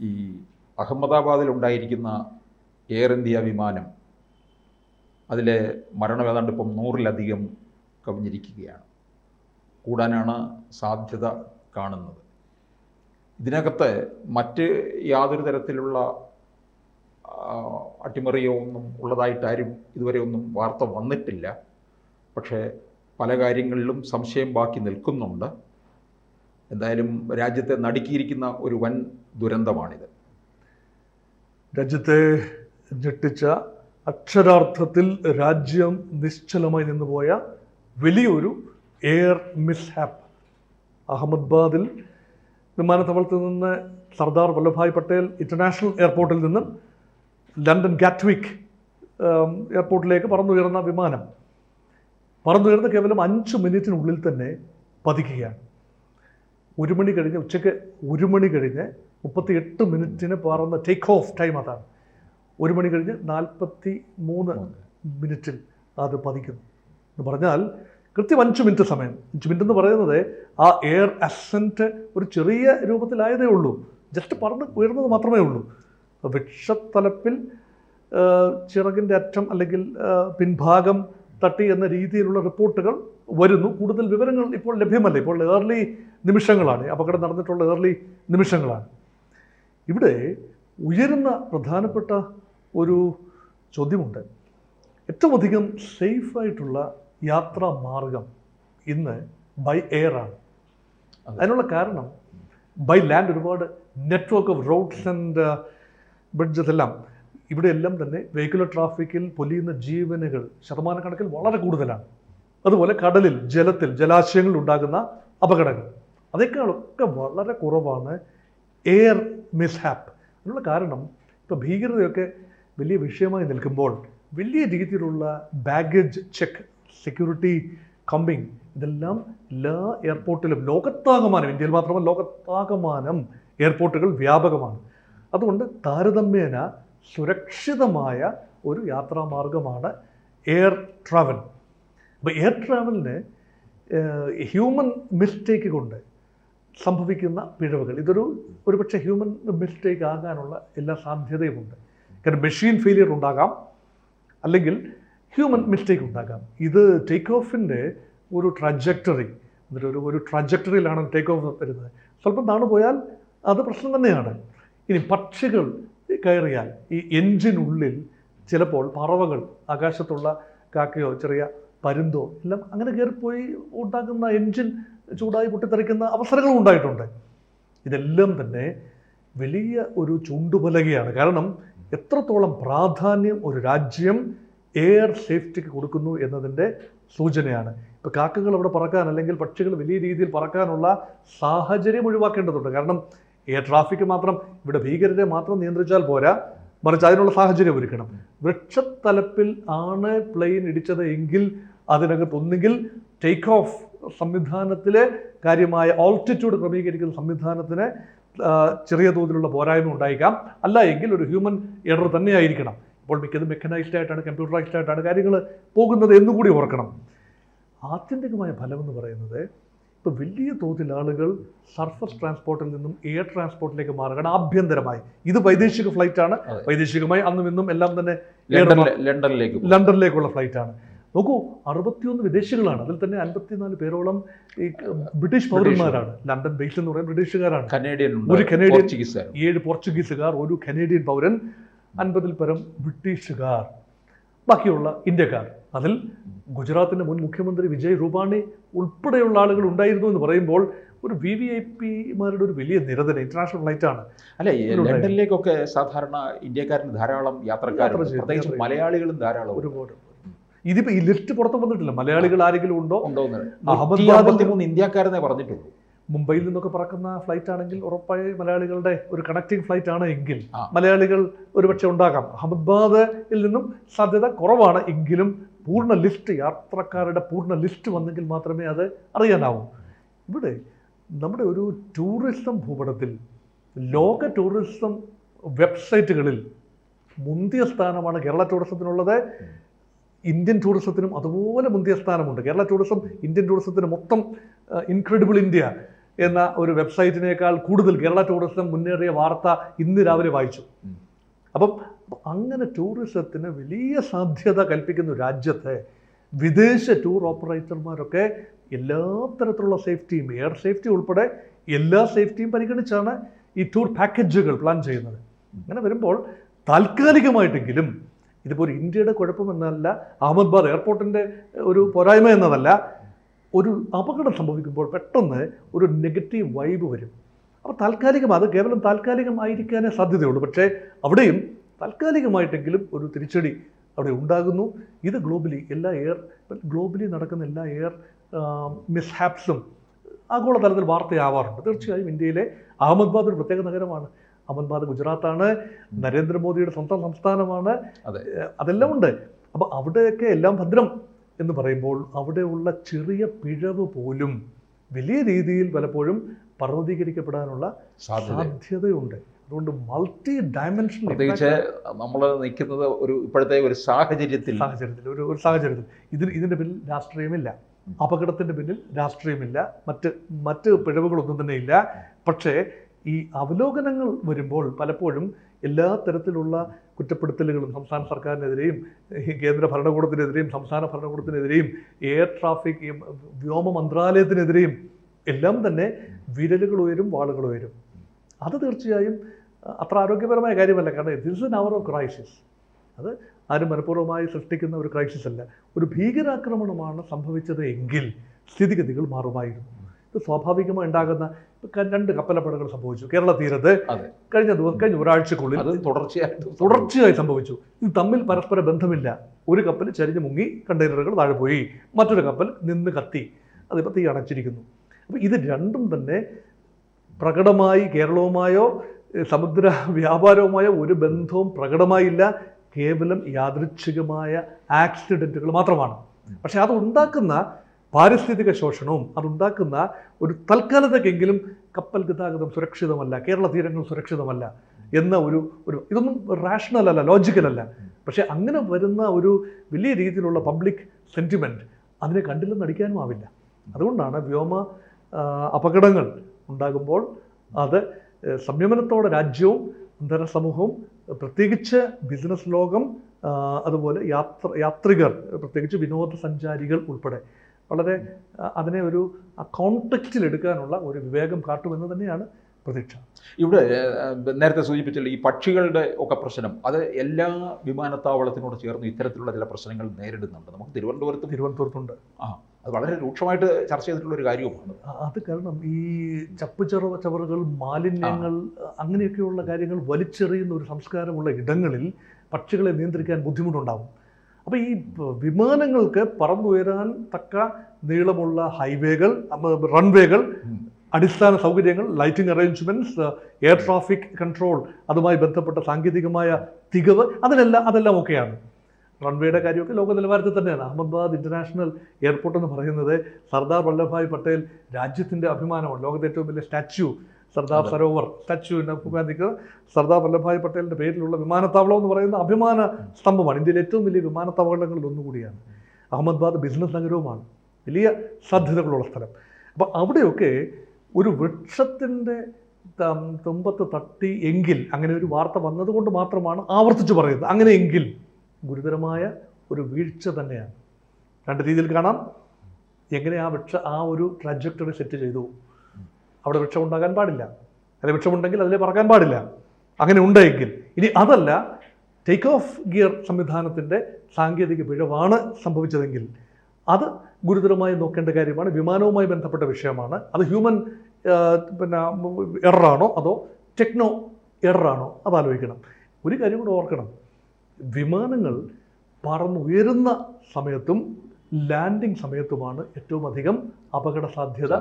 ഈ അഹമ്മദാബാദിലുണ്ടായിരിക്കുന്ന air India വിമാനം അതിലെ മരണം ഏതാണ്ട് ഇപ്പം 100-ലധികം കവിഞ്ഞിരിക്കുകയാണ്, കൂടാനാണ് സാധ്യത കാണുന്നത്. ഇതിനകത്ത് മറ്റ് യാതൊരു തരത്തിലുള്ള അട്ടിമറിയോ ഒന്നും ഉള്ളതായിട്ടാരും ഇതുവരെ ഒന്നും വാർത്ത വന്നിട്ടില്ല. പക്ഷേ പല കാര്യങ്ങളിലും സംശയം ബാക്കി നിൽക്കുന്നുണ്ട്. എന്തായാലും രാജ്യത്തെ നടുക്കിയിരിക്കുന്ന ഒരു വൻ ദുരന്തമാണിത്. രാജ്യത്തെ ഞെട്ടിച്ച, അക്ഷരാർത്ഥത്തിൽ രാജ്യം നിശ്ചലമായി നിന്നുപോയ വലിയൊരു എയർ മിസ്ഹാപ്പ്. അഹമ്മദാബാദിൽ വിമാനത്താവളത്തിൽ നിന്ന് സർദാർ വല്ലഭായ് പട്ടേൽ ഇൻ്റർനാഷണൽ എയർപോർട്ടിൽ നിന്നും ലണ്ടൻ ഗാറ്റ്വിക് എയർപോർട്ടിലേക്ക് പറന്നുയർന്ന വിമാനം പറന്നുയർന്ന് കേവലം 5 മിനിറ്റിനുള്ളിൽ തന്നെ പതിക്കുകയാണ്. 1 മണി കഴിഞ്ഞ് ഉച്ചയ്ക്ക് 1 മണി കഴിഞ്ഞ് 38 മിനിറ്റിന് പറന്ന ടേക്ക് ഓഫ് ടൈം അതാണ്. 1 മണി കഴിഞ്ഞ് 43 മിനിറ്റിൽ അത് പതിക്കുന്നു എന്ന് പറഞ്ഞാൽ കൃത്യം 5 മിനിറ്റ് സമയം. 5 മിനിറ്റ് എന്ന് പറയുന്നത് ആ എയർ അസെൻറ്റ് ഒരു ചെറിയ രൂപത്തിലായതേ ഉള്ളൂ, ജസ്റ്റ് പറന്ന് ഉയർന്നത് മാത്രമേ ഉള്ളൂ. വൃക്ഷത്തലപ്പിൽ ചിറകിൻ്റെ അറ്റം അല്ലെങ്കിൽ പിൻഭാഗം തട്ടി എന്ന രീതിയിലുള്ള റിപ്പോർട്ടുകൾ വരുന്നു. കൂടുതൽ വിവരങ്ങൾ ഇപ്പോൾ ലഭ്യമല്ല. ഇപ്പോൾ ഏർലി നിമിഷങ്ങളാണ്, അപകടം നടന്നിട്ടുള്ള ഏർലി നിമിഷങ്ങളാണ്. ഇവിടെ ഉയരുന്ന പ്രധാനപ്പെട്ട ഒരു ചോദ്യമുണ്ട്. ഏറ്റവും അധികം സേഫായിട്ടുള്ള യാത്രാ മാർഗം ഇന്ന് ബൈ എയർ ആണ്. അതിനുള്ള കാരണം ബൈ ലാൻഡ് ഒരുപാട് network of roads and bridges എല്ലാം ഇവിടെയെല്ലാം തന്നെ വെഹിക്കുലർ ട്രാഫിക്കിൽ പൊലിയുന്ന ജീവനുകൾ ശതമാനക്കണക്കിൽ വളരെ കൂടുതലാണ്. അതുപോലെ കടലിൽ, ജലത്തിൽ, ജലാശയങ്ങളിൽ ഉണ്ടാകുന്ന അപകടങ്ങൾ അതേക്കാളൊക്കെ വളരെ കുറവാണ് എയർ മിസ്ഹാപ്പ്. അതിനുള്ള കാരണം ഇപ്പോൾ ഭീകരതയൊക്കെ വലിയ വിഷയമായി നിൽക്കുമ്പോൾ വലിയ രീതിയിലുള്ള ബാഗേജ് ചെക്ക്, സെക്യൂരിറ്റി കമ്പിങ്, ഇതെല്ലാം എല്ലാ എയർപോർട്ടിലും ലോകത്താകമാനം, ഇന്ത്യയിൽ മാത്രമല്ല ലോകത്താകമാനം എയർപോർട്ടുകൾ വ്യാപകമാണ്. അതുകൊണ്ട് താരതമ്യേന സുരക്ഷിതമായ ഒരു യാത്രാമാർഗമാണ് എയർ ട്രാവൽ. അപ്പോൾ എയർ ട്രാവലിന് ഹ്യൂമൻ മിസ്റ്റേക്ക് കൊണ്ട് സംഭവിക്കുന്ന പിഴവുകൾ, ഒരുപക്ഷെ ഹ്യൂമൻ മിസ്റ്റേക്ക് ആകാനുള്ള എല്ലാ സാധ്യതയുമുണ്ട്. കാരണം മെഷീൻ ഫെയിലിയർ ഉണ്ടാകാം, അല്ലെങ്കിൽ ഹ്യൂമൻ മിസ്റ്റേക്ക് ഉണ്ടാകാം. ഇത് ടേക്ക് ഓഫിൻ്റെ ഒരു ട്രജക്ടറി, ഒരു ട്രജക്ടറിയിലാണ് ടേക്ക് ഓഫ് വരുന്നത്. സ്വല്പം താണു പോയാൽ അത് പ്രശ്നം തന്നെയാണ്. ഇനി പക്ഷികൾ കയറിയാൽ ഈ എൻജിനുള്ളിൽ ചിലപ്പോൾ പറവകൾ, ആകാശത്തുള്ള കാക്കയോ ചെറിയ പരുന്തോ എല്ലാം അങ്ങനെ കയറിപ്പോയി ഉണ്ടാകുന്ന എൻജിൻ ചൂടായി പൊട്ടിത്തെറിക്കുന്ന അവസരങ്ങളും ഉണ്ടായിട്ടുണ്ട്. ഇതെല്ലാം തന്നെ വലിയ ഒരു ചൂണ്ടുപലകയാണ്. കാരണം എത്രത്തോളം പ്രാധാന്യം ഒരു രാജ്യം എയർ സേഫ്റ്റിക്ക് കൊടുക്കുന്നു എന്നതിൻ്റെ സൂചനയാണ്. ഇപ്പോൾ കാക്കകൾ അവിടെ പറക്കാൻ, അല്ലെങ്കിൽ പക്ഷികൾ വലിയ രീതിയിൽ പറക്കാനുള്ള സാഹചര്യം ഒഴിവാക്കേണ്ടതുണ്ട്. കാരണം എയർ ട്രാഫിക് മാത്രം ഇവിടെ ഭീകരരെ മാത്രം നിയന്ത്രിച്ചാൽ പോരാ, മറിച്ച് അതിനുള്ള സാഹചര്യം ഒരുക്കണം. വൃക്ഷത്തലപ്പിൽ ആണ് പ്ലെയിൻ ഇടിച്ചത് എങ്കിൽ അതിനകത്ത് ഒന്നുകിൽ ടേക്ക് ഓഫ് സംവിധാനത്തിലെ കാര്യമായ ഓൾട്ടിറ്റ്യൂഡ് ക്രമീകരിക്കുന്ന സംവിധാനത്തിന് ചെറിയ തോതിലുള്ള പോരായ്മ ഉണ്ടായിരിക്കാം. അല്ല എങ്കിൽ ഒരു ഹ്യൂമൻ എറർ തന്നെയായിരിക്കണം. ഇപ്പോൾ മിക്കതും മെക്കനൈസ്ഡ് ആയിട്ടാണ്, കമ്പ്യൂട്ടറൈസ്ഡ് ആയിട്ടാണ് കാര്യങ്ങൾ പോകുന്നത് എന്നുകൂടി ഓർക്കണം. ആത്യന്തികമായ ഫലം എന്ന് പറയുന്നത് ഇപ്പോൾ വലിയ തോതിൽ ആളുകൾ സർഫസ് ട്രാൻസ്പോർട്ടിൽ നിന്നും എയർ ട്രാൻസ്പോർട്ടിലേക്ക് മാറുകയാണ് ആഭ്യന്തരമായി. ഇത് വൈദേശിക ഫ്ലൈറ്റാണ്, വൈദേശികമായി അന്നും ഇന്നും എല്ലാം തന്നെ ലണ്ടനിലേക്കുള്ള ഫ്ലൈറ്റാണ്. നോക്കൂ, 61 വിദേശികളാണ്, അതിൽ തന്നെ 54 പേരോളം ഈ ബ്രിട്ടീഷ് പൗരന്മാരാണ്. ലണ്ടൻ ബേസ് എന്ന് പറയുന്നത് ബ്രിട്ടീഷുകാരാണ്. ഒരു കനേഡിയൻ, 7 പോർച്ചുഗീസുകാർ, ഒരു കനേഡിയൻ പൗരൻ, 50-ൽ പരം ബ്രിട്ടീഷുകാർ, ബാക്കിയുള്ള ഇന്ത്യക്കാർ. അതിൽ ഗുജറാത്തിൻ്റെ മുൻ മുഖ്യമന്ത്രി വിജയ് രൂപാണി ഉൾപ്പെടെയുള്ള ആളുകൾ ഉണ്ടായിരുന്നു എന്ന് പറയുമ്പോൾ ഒരു VVIPമാരുടെ ഒരു വലിയ നിര തന്നെ. ഇന്റർനാഷണൽ ഫ്ലൈറ്റാണ്. അല്ലെ, ലണ്ടനിലേക്കൊക്കെ സാധാരണ ഇന്ത്യക്കാരന് ധാരാളം യാത്രക്കാർ, പ്രത്യേകിച്ച് മലയാളികളും ധാരാളം. ഒരുപാട്. ഇതിപ്പോൾ ഈ ലിസ്റ്റ് പുറത്ത് വന്നിട്ടില്ല, മലയാളികൾ ആരെങ്കിലും ഉണ്ടോ? അഹമ്മദാബാദിൽ ഇന്ത്യക്കാരെന്നേ പറഞ്ഞിട്ടുള്ളൂ. മുംബൈയിൽ നിന്നൊക്കെ പറക്കുന്ന ഫ്ലൈറ്റ് ആണെങ്കിൽ ഉറപ്പായി മലയാളികളുടെ ഒരു കണക്റ്റിംഗ് ഫ്ലൈറ്റ് ആണ് എങ്കിൽ മലയാളികൾ ഒരുപക്ഷെ ഉണ്ടാകാം. അഹമ്മദാബാദിൽ നിന്നും സാധ്യത കുറവാണ്. എങ്കിലും പൂർണ്ണ ലിസ്റ്റ്, യാത്രക്കാരുടെ പൂർണ്ണ ലിസ്റ്റ് വന്നെങ്കിൽ മാത്രമേ അത് അറിയാനാവൂ. ഇവിടെ നമ്മുടെ ഒരു ടൂറിസം ഭൂപടത്തിൽ, ലോക ടൂറിസം വെബ്സൈറ്റുകളിൽ മുന്തിയ സ്ഥാനമാണ് കേരള ടൂറിസത്തിനുള്ളത്. ഇന്ത്യൻ ടൂറിസത്തിനും അതുപോലെ മുന്തിയ സ്ഥാനമുണ്ട്. കേരള ടൂറിസം ഇന്ത്യൻ ടൂറിസത്തിന് മൊത്തം ഇൻക്രെഡിബിൾ ഇന്ത്യ എന്ന ഒരു വെബ്സൈറ്റിനേക്കാൾ കൂടുതൽ കേരള ടൂറിസം മുന്നേറിയ വാർത്ത ഇന്ന് രാവിലെ വായിച്ചു. അപ്പം അങ്ങനെ ടൂറിസത്തിന് വലിയ സാധ്യത കൽപ്പിക്കുന്ന രാജ്യത്തെ വിദേശ ടൂർ ഓപ്പറേറ്റർമാരൊക്കെ എല്ലാ തരത്തിലുള്ള സേഫ്റ്റിയും, എയർ സേഫ്റ്റി ഉൾപ്പെടെ എല്ലാ സേഫ്റ്റിയും പരിഗണിച്ചാണ് ഈ ടൂർ പാക്കേജുകൾ പ്ലാൻ ചെയ്യുന്നത്. അങ്ങനെ വരുമ്പോൾ താൽക്കാലികമായിട്ടെങ്കിലും, ഇതിപ്പോൾ ഒരു ഇന്ത്യയുടെ കുഴപ്പമെന്നല്ല, അഹമ്മദാബാദ് എയർപോർട്ടിൻ്റെ ഒരു പോരായ്മ എന്നതല്ല, ഒരു അപകടം സംഭവിക്കുമ്പോൾ പെട്ടെന്ന് ഒരു നെഗറ്റീവ് വൈബ് വരും. അപ്പോൾ അത് കേവലം താൽക്കാലികമായിരിക്കാനേ സാധ്യതയുള്ളൂ. പക്ഷേ അവിടെയും താൽക്കാലികമായിട്ടെങ്കിലും ഒരു തിരിച്ചടി അവിടെ ഉണ്ടാകുന്നു. ഇത് ഗ്ലോബലി നടക്കുന്ന എല്ലാ എയർ മിസ്ഹാപ്സും ആഗോളതലത്തിൽ വാർത്തയാവാറുണ്ട്. തീർച്ചയായും ഇന്ത്യയിലെ അഹമ്മദാബാദ് ഒരു പ്രത്യേക നഗരമാണ്. അഹമ്മദാബാദ് ഗുജറാത്താണ്, നരേന്ദ്രമോദിയുടെ സ്വന്തം സംസ്ഥാനമാണ്, അതെല്ലാം ഉണ്ട്. അപ്പോൾ അവിടെയൊക്കെ എല്ലാം ഭദ്രം എന്ന് പറയുമ്പോൾ അവിടെയുള്ള ചെറിയ പിഴവ് പോലും വലിയ രീതിയിൽ പലപ്പോഴും പർവ്വതീകരിക്കപ്പെടാനുള്ള സാധ്യതയുണ്ട്. അതുകൊണ്ട് മൾട്ടി ഡയമെൻഷണൽ, പ്രത്യേകിച്ച് നമ്മൾ നിൽക്കുന്നത് ഇപ്പോഴത്തെ ഒരു സാഹചര്യത്തിൽ ഇതിൻ്റെ പിന്നിൽ രാഷ്ട്രീയമില്ല, അപകടത്തിൻ്റെ പിന്നിൽ രാഷ്ട്രീയമില്ല, മറ്റ് പിഴവുകളൊന്നും തന്നെ ഇല്ല. പക്ഷേ ഈ അവലോകനങ്ങൾ വരുമ്പോൾ പലപ്പോഴും എല്ലാ തരത്തിലുള്ള കുറ്റപ്പെടുത്തലുകളും സംസ്ഥാന സർക്കാരിനെതിരെയും കേന്ദ്ര ഭരണകൂടത്തിനെതിരെയും സംസ്ഥാന ഭരണകൂടത്തിനെതിരെയും എയർ ട്രാഫിക് വ്യോമ മന്ത്രാലയത്തിനെതിരെയും എല്ലാം തന്നെ വിരലുകൾ ഉയരും, വാളുകൾ ഉയരും. അത് തീർച്ചയായും അത്ര ആരോഗ്യപരമായ കാര്യമല്ല. കാരണം this is hour of crisis. അത് ആരും മനഃപൂർവ്വമായി സൃഷ്ടിക്കുന്ന ഒരു ക്രൈസിസ് അല്ല. ഒരു ഭീകരാക്രമണമാണ് സംഭവിച്ചത് എങ്കിൽ സ്ഥിതിഗതികൾ മാറുമായിരുന്നു. ഇത് സ്വാഭാവികമായി ഉണ്ടാകുന്ന 2 കപ്പലപ്പടകൾ സംഭവിച്ചു കേരള തീരത്ത് കഴിഞ്ഞ ഒരാഴ്ചക്കുള്ളിൽ തുടർച്ചയായി സംഭവിച്ചു. ഇത് തമ്മിൽ പരസ്പര ബന്ധമില്ല. ഒരു കപ്പൽ ചരിഞ്ഞ് മുങ്ങി, കണ്ടെയ്നറുകൾ താഴെ പോയി, മറ്റൊരു കപ്പൽ നിന്ന് കത്തി, അതിപ്പോൾ തീ അണച്ചിരിക്കുന്നു. അപ്പോൾ ഇത് രണ്ടും തന്നെ പ്രകടമായി കേരളവുമായോ സമുദ്ര വ്യാപാരവുമായോ ഒരു ബന്ധവും പ്രകടമായില്ല. കേവലം യാദൃച്ഛികമായ ആക്സിഡൻറ്റുകൾ മാത്രമാണ്. പക്ഷെ അതുണ്ടാക്കുന്ന പാരിസ്ഥിതിക ശോഷണവും അതുണ്ടാക്കുന്ന ഒരു തൽക്കാലത്തേക്കെങ്കിലും കപ്പൽ ഗതാഗതം സുരക്ഷിതമല്ല, കേരള തീരങ്ങൾ സുരക്ഷിതമല്ല എന്ന ഒരു ഇതൊന്നും റാഷണൽ അല്ല, ലോജിക്കൽ അല്ല. പക്ഷെ അങ്ങനെ വരുന്ന ഒരു വലിയ രീതിയിലുള്ള പബ്ലിക് സെൻറ്റിമെൻറ്റ് അതിനെ കണ്ടില്ലെന്ന് നടിക്കാനും ആവില്ല. അതുകൊണ്ടാണ് വ്യോമ അപകടങ്ങൾ ഉണ്ടാകുമ്പോൾ അത് സംയമനത്തോടെ രാജ്യവും അന്തര സമൂഹവും, പ്രത്യേകിച്ച് ബിസിനസ് ലോകം, അതുപോലെ യാത്രികർ, പ്രത്യേകിച്ച് വിനോദസഞ്ചാരികൾ ഉൾപ്പെടെ വളരെ അതിനെ ഒരു കോണ്ടെക്സ്റ്റിൽ എടുക്കാനുള്ള ഒരു വിവേകം കാട്ടുമെന്ന് തന്നെയാണ് പ്രതീക്ഷ. ഇവിടെ നേരത്തെ സൂചിപ്പിച്ചുള്ള ഈ പക്ഷികളുടെ ഒക്കെ പ്രശ്നം, അത് എല്ലാ വിമാനത്താവളത്തിനോട് ചേർന്ന് ഇത്തരത്തിലുള്ള ചില പ്രശ്നങ്ങൾ നേരിടുന്നുണ്ട്. നമുക്ക് തിരുവനന്തപുരത്തുണ്ട്. അത് വളരെ രൂക്ഷമായിട്ട് ചർച്ച ചെയ്തിട്ടുള്ള ഒരു കാര്യവുമാണ്. അത് കാരണം ഈ ചവറുകൾ, മാലിന്യങ്ങൾ, അങ്ങനെയൊക്കെയുള്ള കാര്യങ്ങൾ വലിച്ചെറിയുന്ന ഒരു സംസ്കാരമുള്ള ഇടങ്ങളിൽ പക്ഷികളെ നിയന്ത്രിക്കാൻ ബുദ്ധിമുട്ടുണ്ടാകും. അപ്പോൾ ഈ വിമാനങ്ങൾക്ക് പറന്നുയരാൻ തക്ക നീളമുള്ള ഹൈവേകൾ, റൺവേകൾ, അടിസ്ഥാന സൗകര്യങ്ങൾ, lighting arrangements, air traffic control, അതുമായി ബന്ധപ്പെട്ട സാങ്കേതികമായ തികവ്, അതെല്ലാം ഒക്കെയാണ്. റൺവേയുടെ കാര്യമൊക്കെ ലോക നിലവാരത്തിൽ തന്നെയാണ്. അഹമ്മദാബാദ് ഇൻ്റർനാഷണൽ എയർപോർട്ട് എന്ന് പറയുന്നത് സർദാർ വല്ലഭായ് പട്ടേൽ രാജ്യത്തിൻ്റെ അഭിമാനമാണ്. ലോകത്തെ ഏറ്റവും വലിയ സ്റ്റാച്യു, സർദാർ സരോവർ സ്റ്റാച്യുവിൻ്റെ ഗാന്ധിക്ക് സർദാർ വല്ലഭായ് പട്ടേലിൻ്റെ പേരിലുള്ള വിമാനത്താവളം എന്ന് പറയുന്ന അഭിമാന സ്തംഭമാണ്. ഇന്ത്യയിലെ ഏറ്റവും വലിയ വിമാനത്താവളങ്ങളിൽ ഒന്നുകൂടിയാണ്. അഹമ്മദാബാദ് ബിസിനസ് നഗരവുമാണ്, വലിയ സാധ്യതകളുള്ള സ്ഥലം. അപ്പോൾ അവിടെയൊക്കെ ഒരു വൃക്ഷത്തിൻ്റെ തുമ്പത്ത് തട്ടി എങ്കിൽ, അങ്ങനെ ഒരു വാർത്ത വന്നതുകൊണ്ട് മാത്രമാണ് ആവർത്തിച്ച് പറയുന്നത്, അങ്ങനെയെങ്കിൽ ഗുരുതരമായ ഒരു വീഴ്ച തന്നെയാണ്. 2 രീതിയിൽ കാണാം. എങ്ങനെ ആ ഒരു ട്രാജക്ടറി സെറ്റ് ചെയ്തു. അവിടെ വൃക്ഷം ഉണ്ടാകാൻ പാടില്ല, അല്ലെങ്കിൽ വൃക്ഷമുണ്ടെങ്കിൽ അതിലെ പറക്കാൻ പാടില്ല. അങ്ങനെ ഉണ്ടെങ്കിൽ, ഇനി അതല്ല, ടേക്ക് ഓഫ് ഗിയർ സംവിധാനത്തിൻ്റെ സാങ്കേതിക പിഴവാണ് സംഭവിച്ചതെങ്കിൽ അത് ഗുരുതരമായി നോക്കേണ്ട കാര്യമാണ്. വിമാനവുമായി ബന്ധപ്പെട്ട വിഷയമാണ്. അത് ഹ്യൂമൻ എററാണോ അതോ ടെക്നോ എററാണോ അതാലോചിക്കണം. ഒരു കാര്യം കൂടെ ഓർക്കണം, വിമാനങ്ങൾ പറന്നുയരുന്ന സമയത്തും ലാൻഡിംഗ് സമയത്തുമാണ് ഏറ്റവും അധികം അപകട സാധ്യത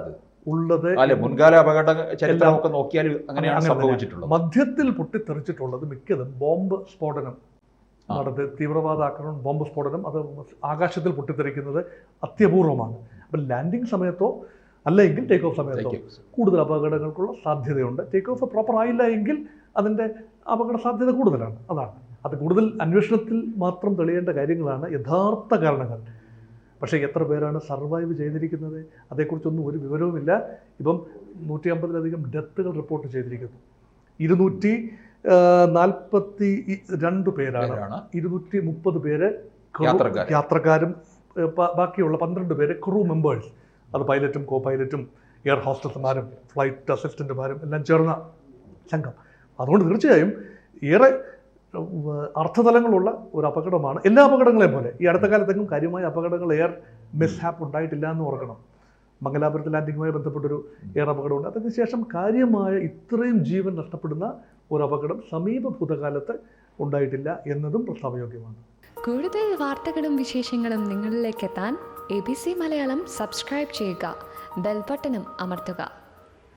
ഉള്ളത്. മുൻകാല അപകട ചരിത്രമൊക്കെ നോക്കിയാൽ അങ്ങനെയാണ് സംഭവിച്ചിട്ടുള്ളത്. മധ്യത്തിൽ പൊട്ടിത്തെറിച്ചിട്ടുള്ളത് മിക്കതും ബോംബ് സ്ഫോടനം നടത്തി, തീവ്രവാദ ആക്രമണം, ബോംബ് സ്ഫോടനം, അത് ആകാശത്തിൽ പൊട്ടിത്തെറിക്കുന്നത് അത്യപൂർവമാണ്. അപ്പം ലാൻഡിംഗ് സമയത്തോ അല്ലെങ്കിൽ ടേക്ക് ഓഫ് സമയത്തോ കൂടുതൽ അപകടങ്ങൾക്കുള്ള സാധ്യതയുണ്ട്. ടേക്ക് ഓഫ് പ്രോപ്പർ ആയില്ല എങ്കിൽ അതിൻ്റെ അപകട സാധ്യത കൂടുതലാണ്. അത് കൂടുതൽ അന്വേഷണത്തിൽ മാത്രം തെളിയേണ്ട കാര്യങ്ങളാണ് യഥാർത്ഥ കാരണങ്ങൾ. പക്ഷേ എത്ര പേരാണ് സർവൈവ് ചെയ്തിരിക്കുന്നത് അതേക്കുറിച്ചൊന്നും ഒരു വിവരവുമില്ല. ഇപ്പം 150-ലധികം ഡെത്തുകൾ റിപ്പോർട്ട് ചെയ്തിരിക്കുന്നു. 242 പേരാണ്. 230 പേര് യാത്രക്കാരും ബാക്കിയുള്ള 12 പേര് ക്രൂ മെമ്പേഴ്സ്. അത് പൈലറ്റും കോ പൈലറ്റും എയർ ഹോസ്റ്റസ്മാരും ഫ്ലൈറ്റ് അസിസ്റ്റൻറ്റുമാരും എല്ലാം ചേർന്ന സംഘം. അതുകൊണ്ട് തീർച്ചയായും ഏറെ അർത്ഥതലങ്ങളുള്ള ഒരു അപകടമാണ്. എല്ലാ അപകടങ്ങളെയും പോലെ ഈ അടുത്ത കാലത്തെങ്കിലും കാര്യമായ അപകടങ്ങൾ എയർ മിസ്ഹാപ്പ് ഉണ്ടായിട്ടില്ല എന്ന് ഓർക്കണം. മംഗലാപുരത്ത് ലാൻഡിങ്ങുമായി ബന്ധപ്പെട്ടൊരു എയർ അപകടമുണ്ട്. അതിനുശേഷം കാര്യമായ ഇത്രയും ജീവൻ നഷ്ടപ്പെടുന്ന ഒരു അപകടം സമീപ ഭൂതകാലത്ത് ഉണ്ടായിട്ടില്ല എന്നതും പ്രസ്താവയോഗ്യമാണ്. കൂടുതൽ വാർത്തകളും വിശേഷങ്ങളും നിങ്ങളിലേക്ക് എത്താൻ ABC മലയാളം സബ്സ്ക്രൈബ് ചെയ്യുക, ബെൽ ബട്ടണും അമർത്തുക.